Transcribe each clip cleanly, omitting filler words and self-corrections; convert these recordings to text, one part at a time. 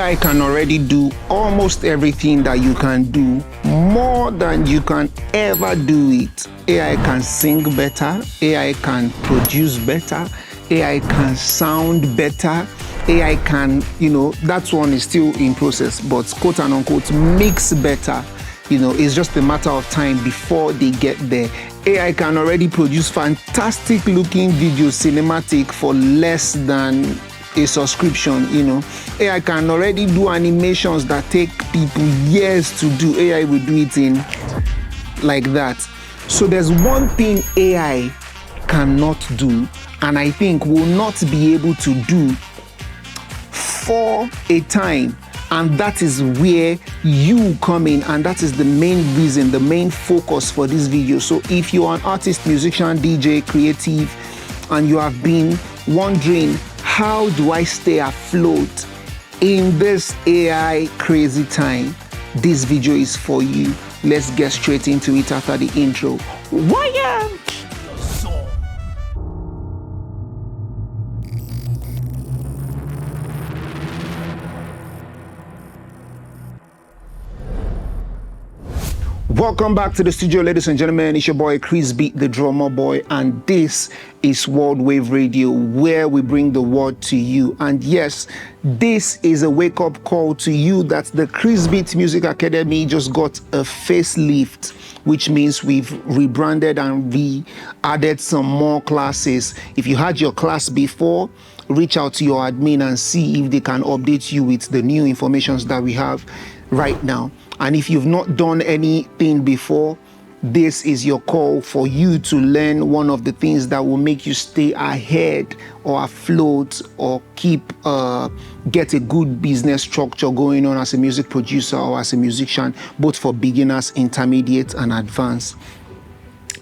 AI can already do almost everything that you can do, more than you can ever do it. AI can sing better, AI can produce better, AI can sound better, AI can, that one is still in process, but quote and unquote, mix better. It's just a matter of time before they get there. AI can already produce fantastic looking video cinematic for less than a subscription. AI can already do animations that take people years to do. AI will do it in like that. So there's one thing AI cannot do, and I think will not be able to do for a time, and that is where you come in, and that is the main reason, the main focus for this video. So if you're an artist, musician, DJ, creative, and you have been wondering, how do I stay afloat in this AI crazy time? This video is for you. Let's get straight into it after the intro. Wire! Welcome back to the studio, ladies and gentlemen. It's your boy Krizbeatz, the drummer boy, and this is World Wave Radio, where we bring the word to you. And yes, this is a wake-up call to you that the Krizbeatz Music Academy just got a facelift, which means we've rebranded and added some more classes. If you had your class before, reach out to your admin and see if they can update you with the new information that we have right now. And if you've not done anything before, this is your call for you to learn one of the things that will make you stay ahead or afloat or get a good business structure going on as a music producer or as a musician, both for beginners, intermediate, and advanced.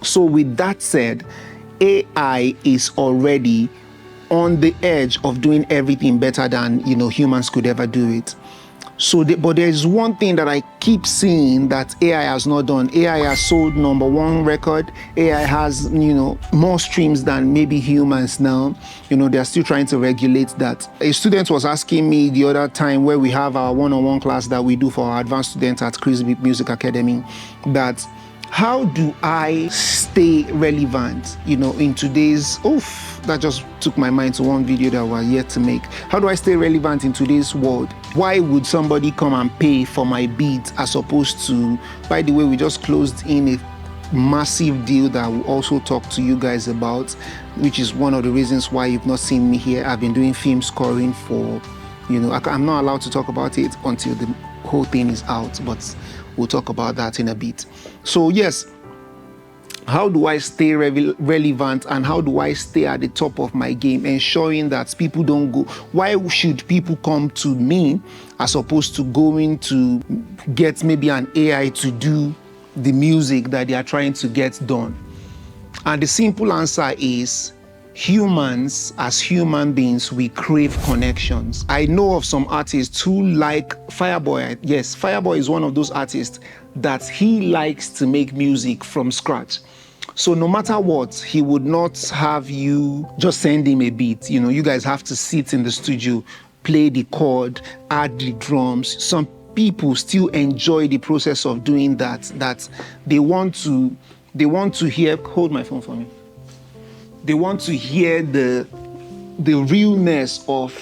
So with that said, AI is already on the edge of doing everything better than humans could ever do it. But there's one thing that I keep seeing that AI has not done. AI has sold #1 record. AI has, more streams than maybe humans now. They're still trying to regulate that. A student was asking me the other time, where we have our one-on-one class that we do for our advanced students at Krizbeatz Music Academy, that how do I stay relevant, in today's, that just took my mind to one video that was yet to make. How do I stay relevant in today's world? Why would somebody come and pay for my beat as opposed to, by the way, we just closed in a massive deal that we'll also talk to you guys about, which is one of the reasons why you've not seen me here. I've been doing film scoring for, I'm not allowed to talk about it until the whole thing is out, but we'll talk about that in a bit. So yes, how do I stay relevant, and how do I stay at the top of my game, ensuring that people don't go? Why should people come to me as opposed to going to get maybe an AI to do the music that they are trying to get done? And the simple answer is, humans, as human beings, we crave connections. I know of some artists who like Fireboy. Yes, Fireboy is one of those artists that he likes to make music from scratch. So no matter what, he would not have you just send him a beat. You guys have to sit in the studio, play the chord, add the drums. Some people still enjoy the process of doing that they want to hear. Hold my phone for me. They want to hear the realness of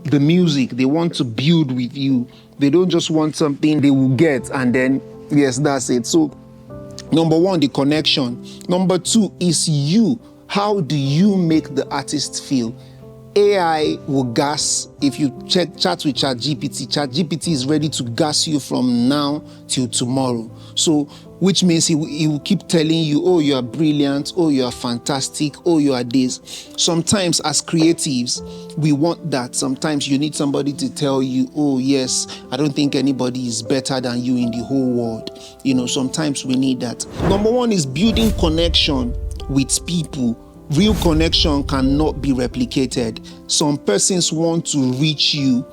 the music. They want to build with you. They don't just want something they will get and then, yes, that's it. So, #1, the connection. #2 is you. How do you make the artist feel? AI will gas. If you chat with ChatGPT is ready to gas you from now till tomorrow. So, which means he will keep telling you, oh, you are brilliant, oh, you are fantastic, oh, you are this. Sometimes as creatives, we want that. Sometimes you need somebody to tell you, oh, yes, I don't think anybody is better than you in the whole world. Sometimes we need that. #1 is building connection with people. Real connection cannot be replicated. Some persons want to reach you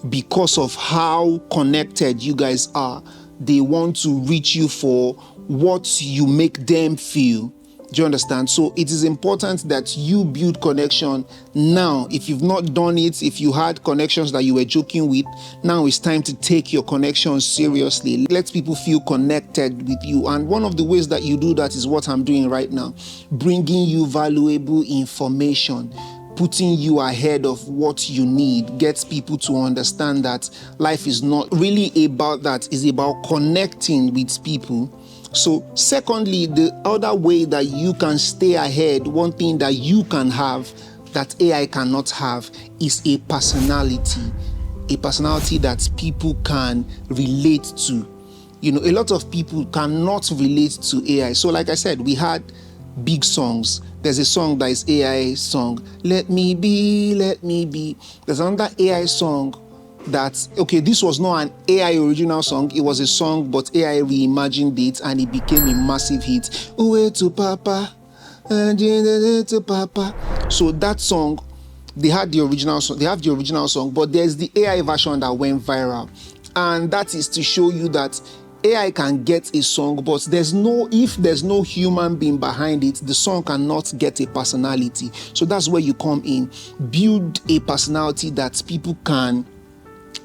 because of how connected you guys are. They want to reach you for what you make them feel. Do you understand? So it is important that you build connection now. If you've not done it, if you had connections that you were joking with, now it's time to take your connections seriously. Let people feel connected with you. And one of the ways that you do that is what I'm doing right now, bringing you valuable information, putting you ahead of what you need, gets people to understand that life is not really about that. It's about connecting with people. So secondly, the other way that you can stay ahead, one thing that you can have that AI cannot have is a personality that people can relate to. You know, a lot of people cannot relate to AI. So like I said, we had big songs. There's a song that is AI song, Let Me Be, Let Me Be. There's another AI song that, okay, this was not an AI original song, it was a song, but AI reimagined it and it became a massive hit. Uwe to Papa, to Papa. So that song, they have the original song, but there's the AI version that went viral. And that is to show you that AI can get a song, but if there's no human being behind it, the song cannot get a personality. So that's where you come in. Build a personality that people can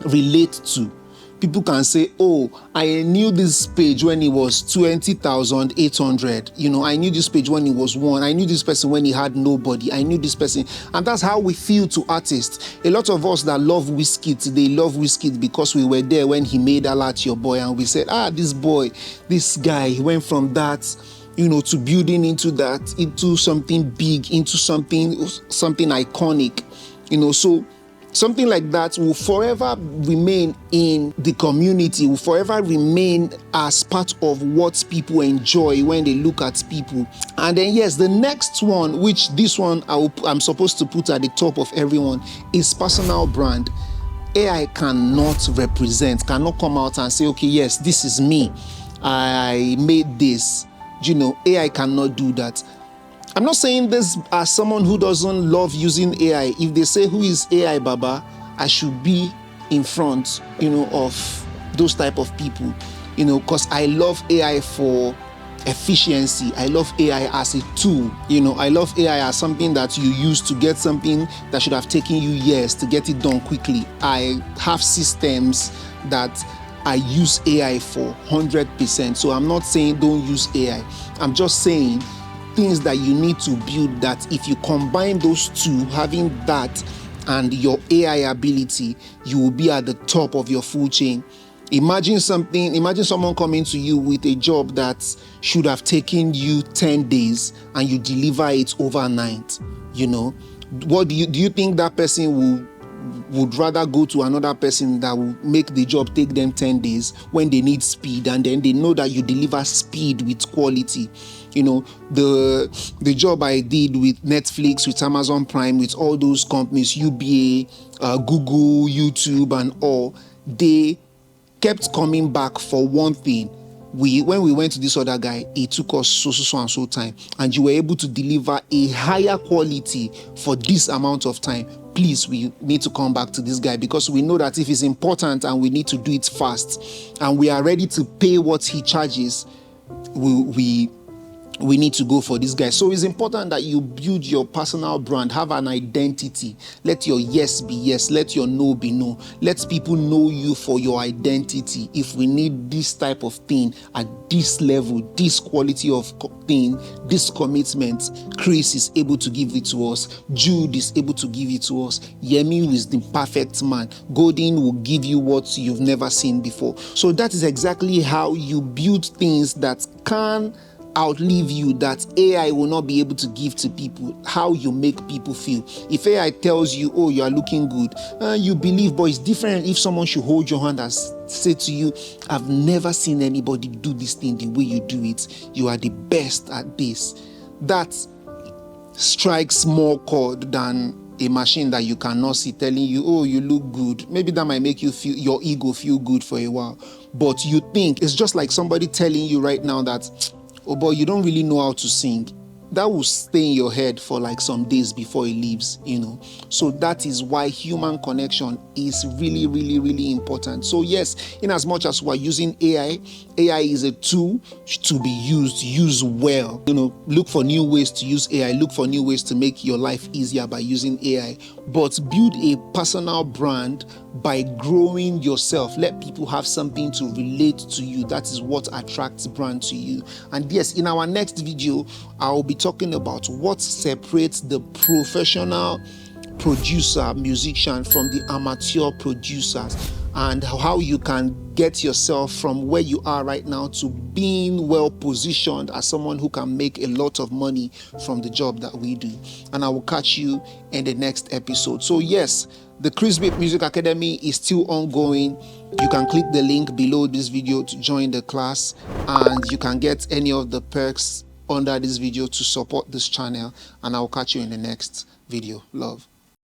relate to. People can say, oh, I knew this page when it was 20,800. You know, I knew this page when it was 1. I knew this person when he had nobody. I knew this person. And that's how we feel to artists. A lot of us that love Wizkid, they love Wizkid because we were there when he made Alert Your Boy. And we said, this guy, he went from that, you know, to building into that, into something big, into something iconic. You know, so something like that will forever remain in the community, will forever remain as part of what people enjoy when they look at people. And then, yes, the next one, which this one I'm supposed to put at the top of everyone, is personal brand. AI cannot come out and say, okay, yes, this is me. I made this. You know, AI cannot do that. I'm not saying this as someone who doesn't love using AI. If they say, who is AI Baba, I should be in front, you know, of those type of people, you know, because I love AI for efficiency. I love AI as a tool. You know, I love AI as something that you use to get something that should have taken you years to get it done quickly. I have systems that I use AI for 100%. So I'm not saying don't use AI. I'm just saying things that you need to build, that if you combine those two, having that and your AI ability, you will be at the top of your food chain. Imagine someone coming to you with a job that should have taken you 10 days and you deliver it overnight. You know, what do you think that person would rather go to another person that will make the job take them 10 days when they need speed, and then they know that you deliver speed with quality? You know, the job I did with Netflix, with Amazon Prime, with all those companies, UBA, Google, YouTube and all, they kept coming back for one thing. When we went to this other guy, it took us so and so time, and you were able to deliver a higher quality for this amount of time. Please, we need to come back to this guy, because we know that if it's important and we need to do it fast and we are ready to pay what he charges, we need to go for this guy. So it's important that you build your personal brand, have an identity. Let your yes be yes, let your no be no. Let people know you for your identity. If we need this type of thing at this level, this quality of thing, this commitment, Chris is able to give it to us. Jude is able to give it to us. Yemi is the perfect man. Golden will give you what you've never seen before. So that is exactly how you build things that can outlive you, that AI will not be able to give to people. How you make people feel. If AI tells you, oh, you are looking good, you believe, but it's different if someone should hold your hand and say to you, I've never seen anybody do this thing the way you do it. You are the best at this. That strikes more chord than a machine that you cannot see telling you, oh, you look good. Maybe that might make you feel, your ego feel good for a while. But you think, it's just like somebody telling you right now that, oh boy, you don't really know how to sing. that will stay in your head for like some days before it leaves, you know. So that is why human connection is really, really, really important. So yes, in as much as we're using AI is a tool to be used well. You know, look for new ways to use AI, look for new ways to make your life easier by using AI, but build a personal brand by growing yourself. Let people have something to relate to you. That is what attracts brand to you. And yes, in our next video, I'll be talking about what separates the professional producer, musician from the amateur producers, and how you can get yourself from where you are right now to being well positioned as someone who can make a lot of money from the job that we do. And I will catch you in the next episode. So yes, the Krizbeatz Music Academy is still ongoing. You can click the link below this video to join the class, and you can get any of the perks under this video to support this channel. And I'll catch you in the next video. Love.